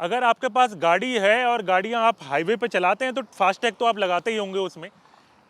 अगर आपके पास गाड़ी है और गाड़ियां आप हाईवे पे चलाते हैं तो फास्टैग तो आप लगाते ही होंगे उसमें।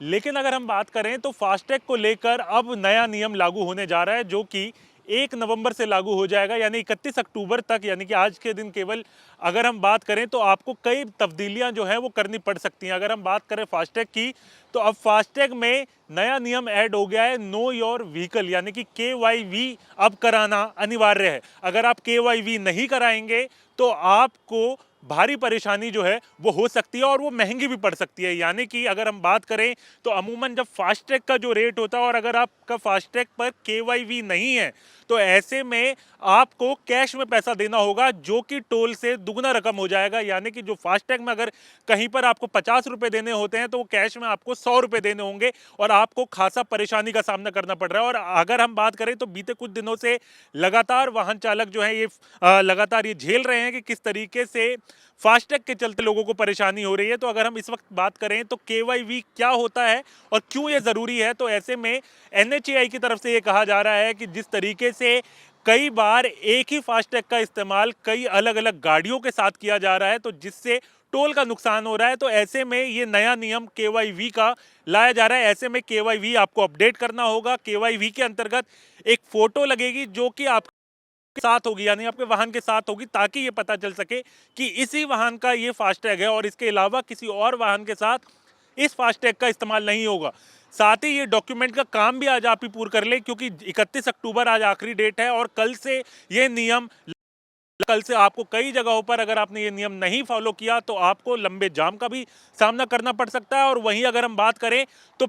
लेकिन अगर हम बात करें तो फास्टैग को लेकर अब नया नियम लागू होने जा रहा है, जो कि 1 नवंबर से लागू हो जाएगा, यानी 31 अक्टूबर तक, यानी कि आज के दिन केवल अगर हम बात करें तो आपको कई तब्दीलियां जो है वो करनी पड़ सकती हैं। अगर हम बात करें फास्टैग की तो अब फास्टैग में नया नियम ऐड हो गया है, नो योर व्हीकल, यानी कि KYV अब कराना अनिवार्य है। अगर आप KYV नहीं कराएंगे तो आपको भारी परेशानी जो है वो हो सकती है और वो महंगी भी पड़ सकती है। यानी कि अगर हम बात करें तो अमूमन जब फास्टैग का जो रेट होता है और अगर आपका फास्टैग पर KYV नहीं है तो ऐसे में आपको कैश में पैसा देना होगा, जो कि टोल से दुगना रकम हो जाएगा। यानी कि जो फास्टैग में अगर कहीं पर आपको 50 रुपए देने होते हैं तो वो कैश में आपको 100 रुपए देने होंगे और आपको खासा परेशानी का सामना करना पड़ रहा है। और अगर हम बात करें तो बीते कुछ दिनों से लगातार वाहन चालक जो है ये लगातार ये झेल रहे हैं कि किस तरीके से फास्टैग के चलते लोगों को परेशानी हो रही है। तो अगर हम इस वक्त बात करें तो KYV क्या होता है और क्यों ये ज़रूरी है, तो ऐसे में NHAI की तरफ से ये कहा जा रहा है कि जिस तरीके से कई बार एक ही फास्टैग का इस्तेमाल कई अलग अलग गाड़ियों के साथ किया जा रहा है, तो जिससे टोल का नुकसान हो रहा है, तो ऐसे में ये नया नियम KYV का लाया जा रहा है। ऐसे में KYV आपको अपडेट करना होगा। KYV के अंतर्गत एक फोटो लगेगी जो कि आप साथ होगी, यानी आपके वाहन के साथ होगी, ताकि ये पता चल सके कि इसी वाहन का ये फास्टैग है और इसके अलावा किसी और वाहन के साथ इस फास्टैग का इस्तेमाल नहीं होगा। साथ ही ये डॉक्यूमेंट का काम भी आज आप ही पूरा कर ले, क्योंकि 31 अक्टूबर आज आखिरी डेट है और कल से ये नियम, कल से आपको कई जगहों पर अगर आपने ये नियम नहीं फॉलो किया तो आपको लंबे जाम का भी सामना करना पड़ सकता है। और वहीं अगर हम बात करें तो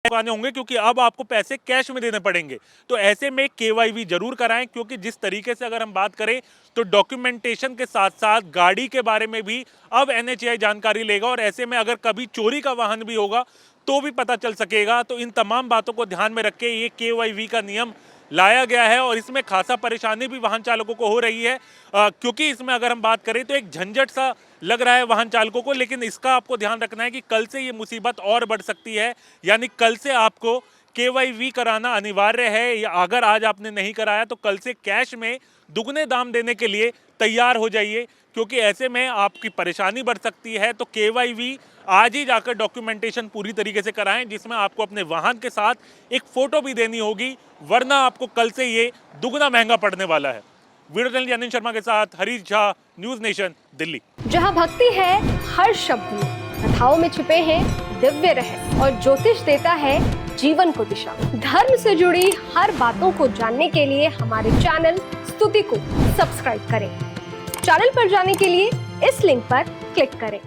चुकाने होंगे, क्योंकि अब आपको पैसे कैश में देने पड़ेंगे। तो ऐसे में KYV जरूर कराएं, क्योंकि जिस तरीके से अगर हम बात करें तो डॉक्यूमेंटेशन के साथ साथ गाड़ी के बारे में भी अब NHAI जानकारी लेगा और ऐसे में अगर कभी चोरी का वाहन भी होगा तो भी पता चल सकेगा। तो इन तमाम बातों को ध्यान में रख के ये KYV का नियम लाया गया है और इसमें खासा परेशानी भी वाहन चालकों को हो रही है, क्योंकि इसमें अगर हम बात करें तो एक झंझट सा लग रहा है वाहन चालकों को। लेकिन इसका आपको ध्यान रखना है कि कल से ये मुसीबत और बढ़ सकती है, यानी कल से आपको KYV कराना अनिवार्य है। या अगर आज आपने नहीं कराया तो कल से कैश में दुगने दाम देने के लिए तैयार हो जाइए, क्योंकि ऐसे में आपकी परेशानी बढ़ सकती है। तो KYV आज ही जाकर डॉक्यूमेंटेशन पूरी तरीके से कराएं, जिसमें आपको अपने वाहन के साथ एक फोटो भी देनी होगी, वरना आपको कल से ये दुगना महंगा पड़ने वाला है। वीडियो जर्नलिस्ट अनिल शर्मा के साथ हरीश झा, न्यूज़ नेशन, दिल्ली। जहां भक्ति है हर शब्द में, कथाओं में छुपे हैं दिव्य रहस्य और ज्योतिष देता है जीवन को दिशा। धर्म से जुड़ी हर बातों को जानने के लिए हमारे चैनल स्तुति को सब्सक्राइब करें। चैनल पर जाने के लिए इस लिंक पर क्लिक करें।